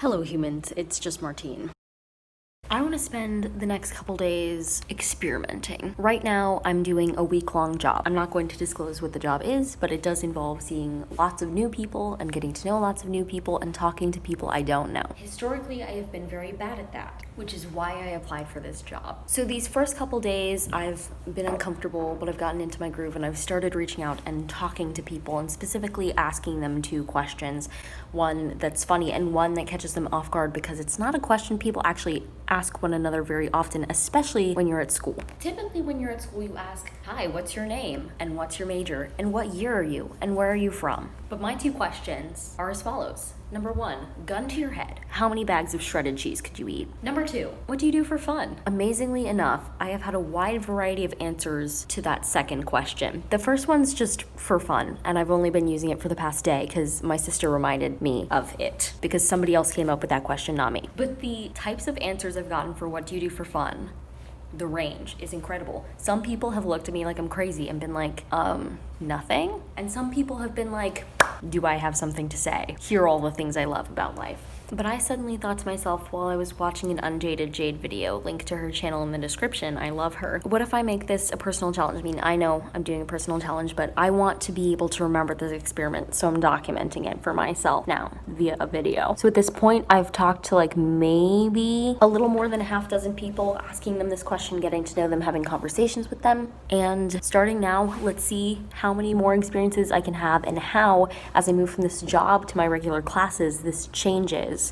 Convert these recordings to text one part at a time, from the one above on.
Hello humans, it's just Martine. I want to spend the next couple days experimenting. Right now, I'm doing a week-long job. I'm not going to disclose what the job is, but it does involve seeing lots of new people and getting to know lots of new people and talking to people I don't know. Historically, I have been very bad at that, which is why I applied for this job. So these first couple days, I've been uncomfortable, but I've gotten into my groove and I've started reaching out and talking to people and specifically asking them two questions. One that's funny and one that catches them off guard because it's not a question people actually ask one another very often, especially when you're at school. Typically when you're at school, you ask, hi, what's your name? And what's your major? And what year are you? And where are you from? But my two questions are as follows. Number one, gun to your head. How many bags of shredded cheese could you eat? Number two, what do you do for fun? Amazingly enough, I have had a wide variety of answers to that second question. The first one's just for fun, and I've only been using it for the past day because my sister reminded me of it because somebody else came up with that question, not me. But the types of answers I've gotten for what do you do for fun, the range is incredible. Some people have looked at me like I'm crazy and been like, nothing? And some people have been like, do I have something to say? Here are all the things I love about life. But I suddenly thought to myself while I was watching an Undated Jade video, link to her channel in the description, I love her. What if I make this a personal challenge? I mean, I know I'm doing a personal challenge, but I want to be able to remember this experiment, so I'm documenting it for myself now via a video. So at this point, I've talked to like maybe a little more than a half dozen people, asking them this question, getting to know them, having conversations with them. And starting now, let's see how many more experiences I can have and how, as I move from this job to my regular classes, this changes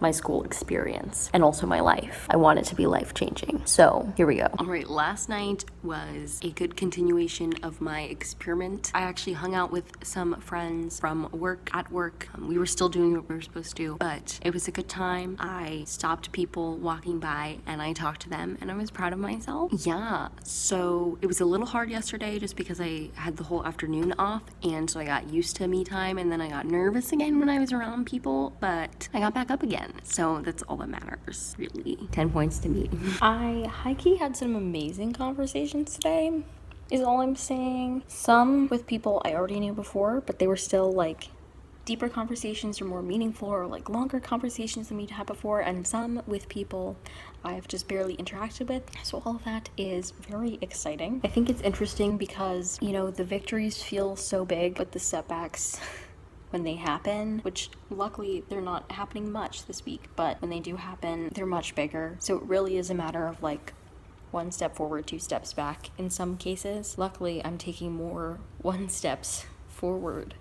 my school experience and also my life. I want it to be life-changing. So here we go. All right, last night was a good continuation of my experiment. I actually hung out with some friends from work at work. We were still doing what we were supposed to do, but it was a good time. I stopped people walking by and I talked to them and I was proud of myself. Yeah, so it was a little hard yesterday just because I had the whole afternoon off, and so I got used to me time, and then I got nervous again when I was around people, but I got back up again. So that's all that matters, really. 10 points to me. I high-key had some amazing conversations today, is all I'm saying. Some with people I already knew before, but they were still like deeper conversations or more meaningful or like longer conversations than we'd had before, and some with people I've just barely interacted with. So all of that is very exciting. I think it's interesting because, you know, the victories feel so big, but the setbacks when they happen, which luckily they're not happening much this week, but when they do happen, they're much bigger. So it really is a matter of like one step forward, two steps back in some cases. Luckily, I'm taking more one steps forward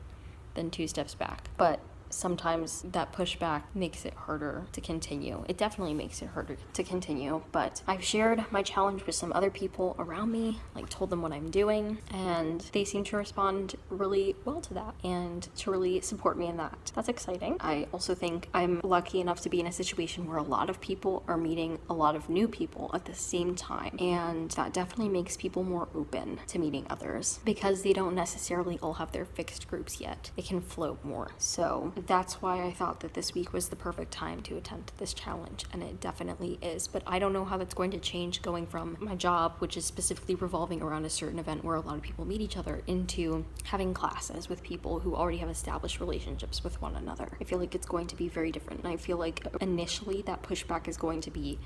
than two steps back. But sometimes that pushback makes it harder to continue. It definitely makes it harder to continue, but I've shared my challenge with some other people around me, like told them what I'm doing, and they seem to respond really well to that and to really support me in that. That's exciting. I also think I'm lucky enough to be in a situation where a lot of people are meeting a lot of new people at the same time, and that definitely makes people more open to meeting others because they don't necessarily all have their fixed groups yet. It can float more. So that's why I thought that this week was the perfect time to attempt this challenge, and it definitely is. But I don't know how that's going to change going from my job, which is specifically revolving around a certain event where a lot of people meet each other, into having classes with people who already have established relationships with one another. I feel like it's going to be very different, and I feel like initially that pushback is going to be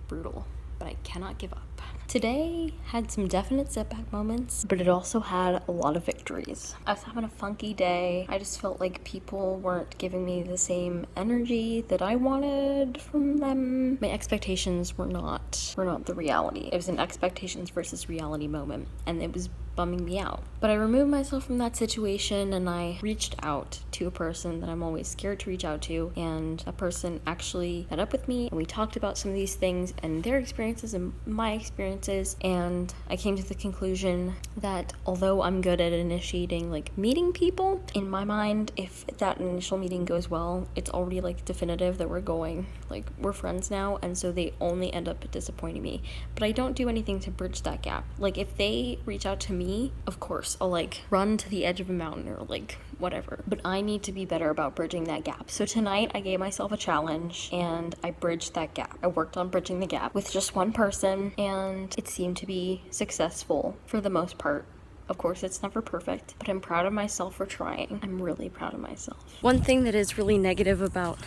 brutal, but I cannot give up. Today had some definite setback moments, but it also had a lot of victories. I was having a funky day. I just felt like people weren't giving me the same energy that I wanted from them. My expectations were not the reality. It was an expectations versus reality moment, and it was bumming me out. But I removed myself from that situation and I reached out to a person that I'm always scared to reach out to, and a person actually met up with me and we talked about some of these things and their experiences and my experiences, and I came to the conclusion that although I'm good at initiating like meeting people, in my mind, if that initial meeting goes well, it's already like definitive that we're friends now, and so they only end up disappointing me. But I don't do anything to bridge that gap. Like if they reach out to me, of course, I'll like run to the edge of a mountain or like whatever. But I need to be better about bridging that gap. So tonight I gave myself a challenge and I bridged that gap. I worked on bridging the gap with just one person, and it seemed to be successful for the most part. Of course, it's never perfect, but I'm proud of myself for trying. I'm really proud of myself. One thing that is really negative about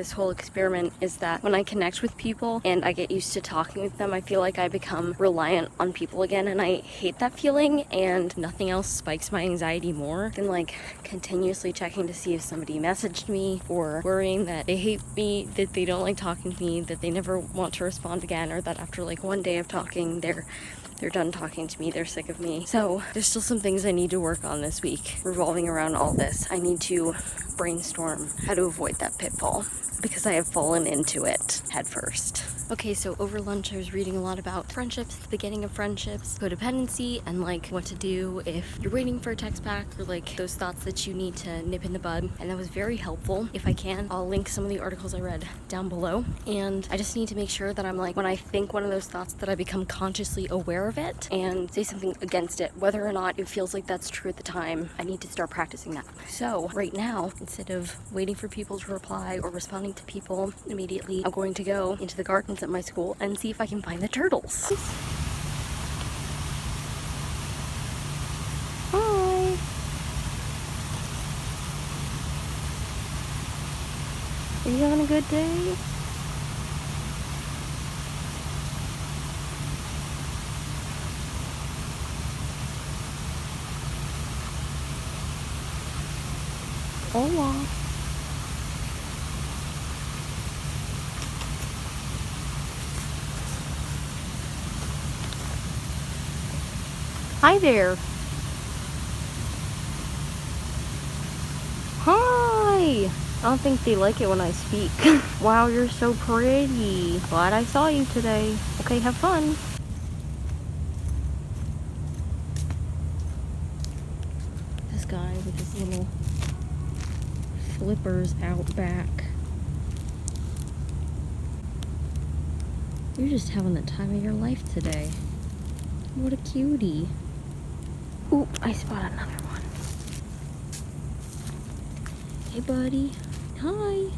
this whole experiment is that when I connect with people and I get used to talking with them, I feel like I become reliant on people again, and I hate that feeling, and nothing else spikes my anxiety more than like continuously checking to see if somebody messaged me, or worrying that they hate me, that they don't like talking to me, that they never want to respond again, or that after like one day of talking, they're done talking to me, they're sick of me. So there's still some things I need to work on this week revolving around all this. I need to brainstorm how to avoid that pitfall, because I have fallen into it head first. Okay, so over lunch I was reading a lot about friendships, the beginning of friendships, codependency, and like what to do if you're waiting for a text back, or like those thoughts that you need to nip in the bud. And that was very helpful. If I can, I'll link some of the articles I read down below. And I just need to make sure that I'm like, when I think one of those thoughts, that I become consciously aware of it and say something against it, whether or not it feels like that's true at the time. I need to start practicing that. So right now, instead of waiting for people to reply or responding to people immediately, I'm going to go into the gardens at my school and see if I can find the turtles. Hi! Are you having a good day? Hola. Hi there. Hi. I don't think they like it when I speak. Wow, you're so pretty. Glad I saw you today. Okay, have fun. This guy with his little flippers out back. You're just having the time of your life today. What a cutie. Oop, I spot another one. Hey, buddy. Hi.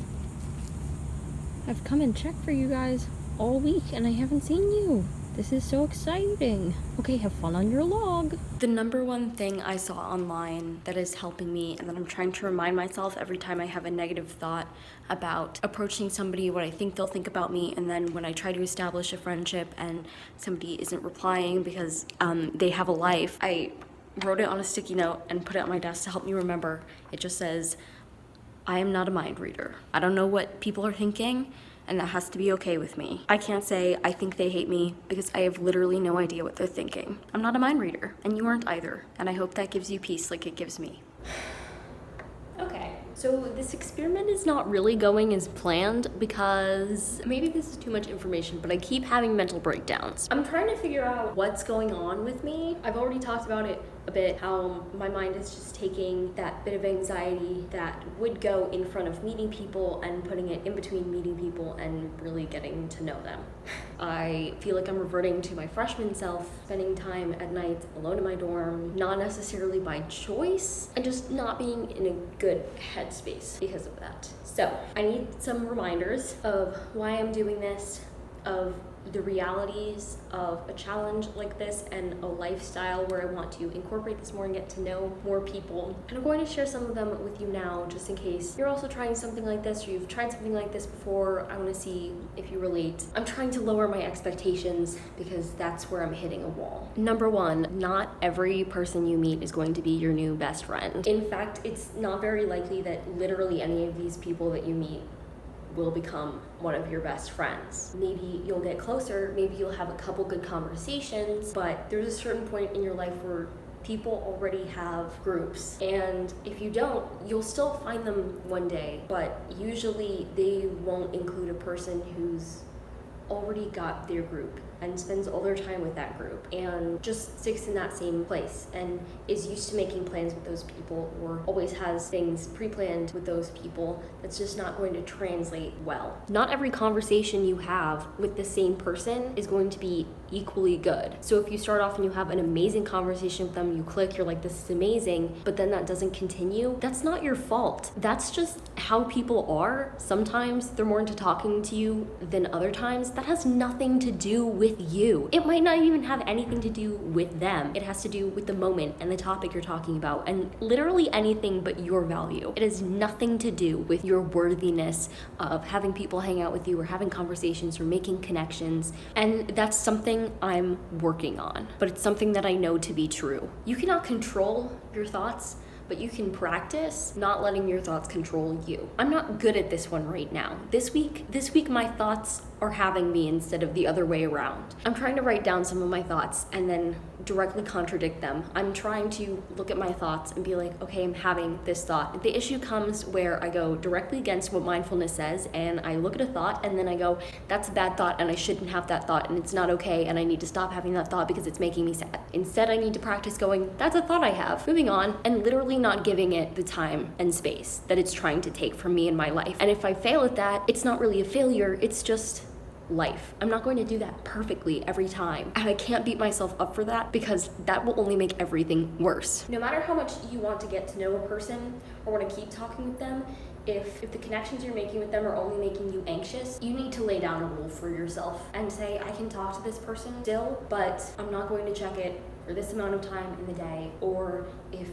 I've come and checked for you guys all week and I haven't seen you. This is so exciting. Okay, have fun on your log. The number one thing I saw online that is helping me, and that I'm trying to remind myself every time I have a negative thought about approaching somebody, what I think they'll think about me, and then when I try to establish a friendship and somebody isn't replying because they have a life, I wrote it on a sticky note and put it on my desk to help me remember. It just says, I am not a mind reader. I don't know what people are thinking, and that has to be okay with me. I can't say I think they hate me because I have literally no idea what they're thinking. I'm not a mind reader, and you aren't either, and I hope that gives you peace like it gives me. Okay, so this experiment is not really going as planned because maybe this is too much information, but I keep having mental breakdowns. I'm trying to figure out what's going on with me. I've already talked about it a bit, how my mind is just taking that bit of anxiety that would go in front of meeting people and putting it in between meeting people and really getting to know them. I feel like I'm reverting to my freshman self, spending time at night alone in my dorm, not necessarily by choice, and just not being in a good headspace because of that. So I need some reminders of why I'm doing this, of the realities of a challenge like this and a lifestyle where I want to incorporate this more and get to know more people. And I'm going to share some of them with you now, just in case you're also trying something like this, or you've tried something like this before. I want to see if you relate. I'm trying to lower my expectations because that's where I'm hitting a wall. Number one, not every person you meet is going to be your new best friend. In fact, it's not very likely that literally any of these people that you meet will become one of your best friends. Maybe you'll get closer, maybe you'll have a couple good conversations, but there's a certain point in your life where people already have groups, and if you don't, you'll still find them one day, but usually they won't include a person who's already got their group and spends all their time with that group and just sticks in that same place and is used to making plans with those people, or always has things pre-planned with those people. That's just not going to translate well. Not every conversation you have with the same person is going to be equally good. So if you start off and you have an amazing conversation with them, you click, you're like, this is amazing, but then that doesn't continue, that's not your fault. That's just how people are, sometimes they're more into talking to you than other times. That has nothing to do with you. It might not even have anything to do with them. It has to do with the moment and the topic you're talking about, and literally anything but your value. It has nothing to do with your worthiness of having people hang out with you or having conversations or making connections. And that's something I'm working on, but it's something that I know to be true. You cannot control your thoughts, but you can practice not letting your thoughts control you. I'm not good at this one right now. This week my thoughts are having me instead of the other way around. I'm trying to write down some of my thoughts and then directly contradict them. I'm trying to look at my thoughts and be like, okay, I'm having this thought. The issue comes where I go directly against what mindfulness says, and I look at a thought and then I go, that's a bad thought and I shouldn't have that thought and it's not okay and I need to stop having that thought because it's making me sad. Instead, I need to practice going, that's a thought I have, moving on, and literally not giving it the time and space that it's trying to take from me in my life. And if I fail at that, it's not really a failure, it's just life. I'm not going to do that perfectly every time. And I can't beat myself up for that because that will only make everything worse. No matter how much you want to get to know a person or want to keep talking with them, if the connections you're making with them are only making you anxious, you need to lay down a rule for yourself and say, I can talk to this person still, but I'm not going to check it for this amount of time in the day. Or if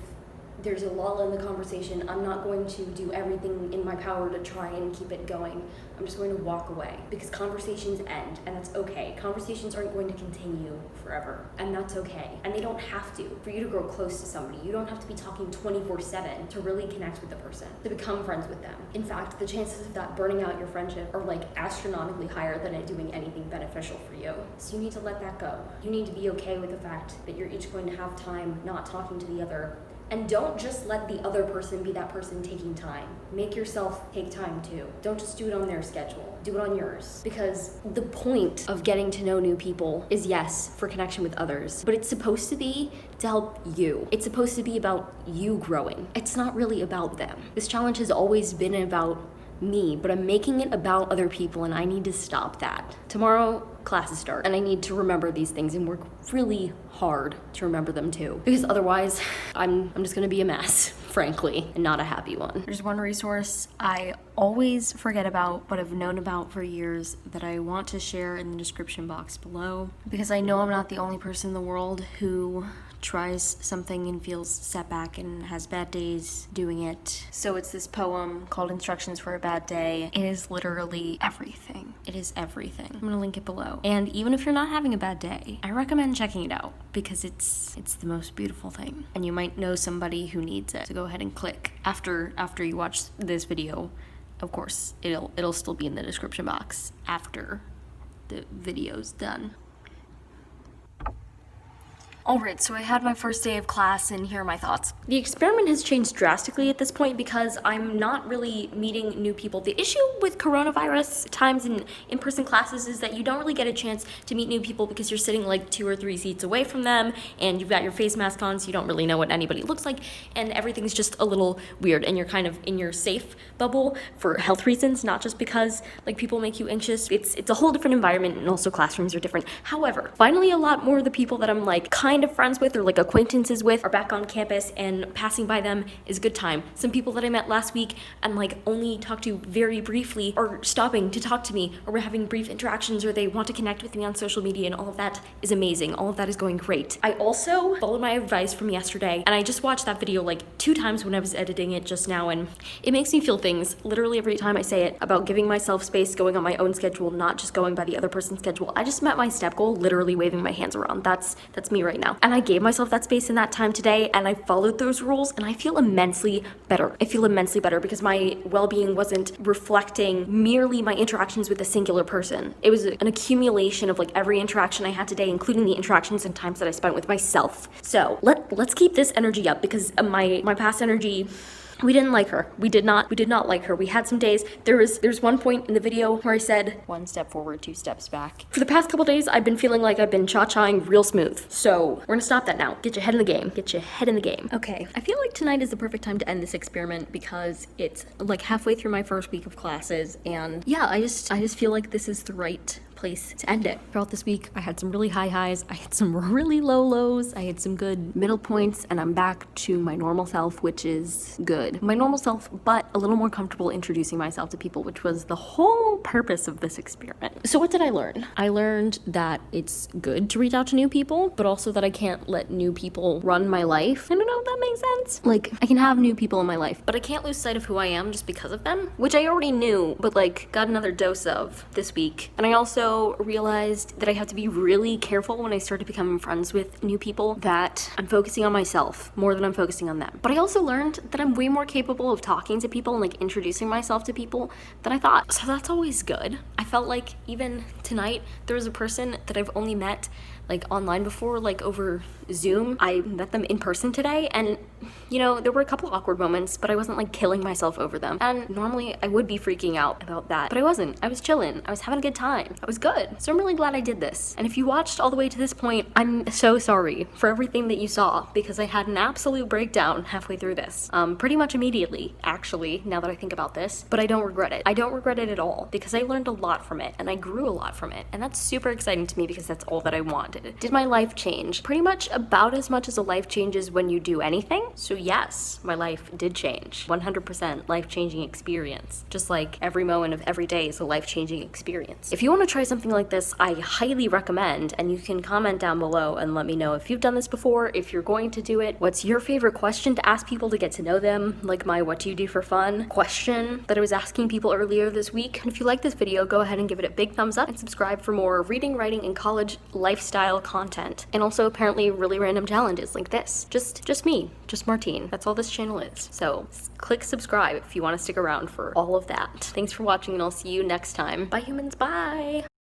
there's a lull in the conversation, I'm not going to do everything in my power to try and keep it going. I'm just going to walk away, because conversations end, and that's okay. Conversations aren't going to continue forever, and that's okay. And they don't have to. For you to grow close to somebody, you don't have to be talking 24/7 to really connect with the person, to become friends with them. In fact, the chances of that burning out your friendship are like astronomically higher than it doing anything beneficial for you. So you need to let that go. You need to be okay with the fact that you're each going to have time not talking to the other. And don't just let the other person be that person taking time. Make yourself take time too. Don't just do it on their schedule. Do it on yours. Because the point of getting to know new people is, yes, for connection with others, but it's supposed to be to help you. It's supposed to be about you growing. It's not really about them. This challenge has always been about me, but I'm making it about other people, and I need to stop that. Tomorrow, classes start, and I need to remember these things and work really hard to remember them too, because otherwise I'm just gonna be a mess, frankly, and not a happy one. There's one resource I always forget about but have known about for years that I want to share in the description box below, because I know I'm not the only person in the world who tries something and feels set back and has bad days doing it. So it's this poem called Instructions for a Bad Day. It is literally everything. It is everything. I'm gonna link it below. And even if you're not having a bad day, I recommend checking it out, because it's the most beautiful thing. And you might know somebody who needs it. So go ahead and click after you watch this video. Of course, it'll still be in the description box after the video's done. Alright, so I had my first day of class, and here are my thoughts. The experiment has changed drastically at this point because I'm not really meeting new people. The issue with coronavirus times and in-person classes is that you don't really get a chance to meet new people because you're sitting like 2 or 3 seats away from them, and you've got your face mask on, so you don't really know what anybody looks like, and everything's just a little weird, and you're kind of in your safe bubble for health reasons, not just because like people make you anxious. It's a whole different environment, and also classrooms are different. However, finally a lot more of the people that I'm like kind of friends with or like acquaintances with are back on campus, and passing by them is a good time. Some people that I met last week and like only talked to very briefly are stopping to talk to me, or we're having brief interactions, or they want to connect with me on social media, and all of that is amazing. All of that is going great. I also followed my advice from yesterday, and I just watched that video like 2 times when I was editing it just now, and it makes me feel things literally every time I say it about giving myself space, going on my own schedule, not just going by the other person's schedule. I just met my step goal literally waving my hands around. That's me right now. And I gave myself that space in that time today, and I followed those rules, and I feel immensely better. I feel immensely better because my well-being wasn't reflecting merely my interactions with a singular person. It was an accumulation of like every interaction I had today, including the interactions and times that I spent with myself. So let's keep this energy up, because my past energy, we didn't like her. We did not like her. We had some days. There's one point in the video where I said 1 step forward, 2 steps back. For the past couple days, I've been feeling like I've been cha-chaing real smooth. So we're gonna stop that now. Get your head in the game. Get your head in the game. Okay, I feel like tonight is the perfect time to end this experiment because it's like halfway through my first week of classes, and yeah, I just feel like this is the right place to end it. Throughout this week, I had some really high highs, I had some really low lows, I had some good middle points, and I'm back to my normal self, which is good. My normal self, but a little more comfortable introducing myself to people, which was the whole purpose of this experiment. So what did I learn? I learned that it's good to reach out to new people, but also that I can't let new people run my life. I don't know if that makes sense. Like, I can have new people in my life, but I can't lose sight of who I am just because of them, which I already knew, but like got another dose of this week. And I also realized that I have to be really careful when I start becoming friends with new people, that I'm focusing on myself more than I'm focusing on them. But I also learned that I'm way more capable of talking to people and like introducing myself to people than I thought. So that's always good. I felt like even tonight, there was a person that I've only met like online before, like over Zoom. I met them in person today, and you know, there were a couple awkward moments, but I wasn't like killing myself over them. And normally I would be freaking out about that, but I wasn't. I was chilling. I was having a good time. I was good. So I'm really glad I did this. And if you watched all the way to this point, I'm so sorry for everything that you saw, because I had an absolute breakdown halfway through this. Pretty much immediately, actually, now that I think about this, but I don't regret it. I don't regret it at all, because I learned a lot from it, and I grew a lot from it, and that's super exciting to me because that's all that I wanted. Did my life change? Pretty much about as much as a life changes when you do anything. So yes, my life did change. 100% life-changing experience. Just like every moment of every day is a life-changing experience. If you want to try something like this, I highly recommend, and you can comment down below and let me know if you've done this before, if you're going to do it, what's your favorite question to ask people to get to know them, like my what do you do for fun question that I was asking people earlier this week. And if you like this video, go ahead and give it a big thumbs up and subscribe for more reading, writing, and college lifestyle content. And also apparently really random challenges like this. Just me, just Martine. That's all this channel is. So click subscribe if you want to stick around for all of that. Thanks for watching, and I'll see you next time. Bye humans, bye!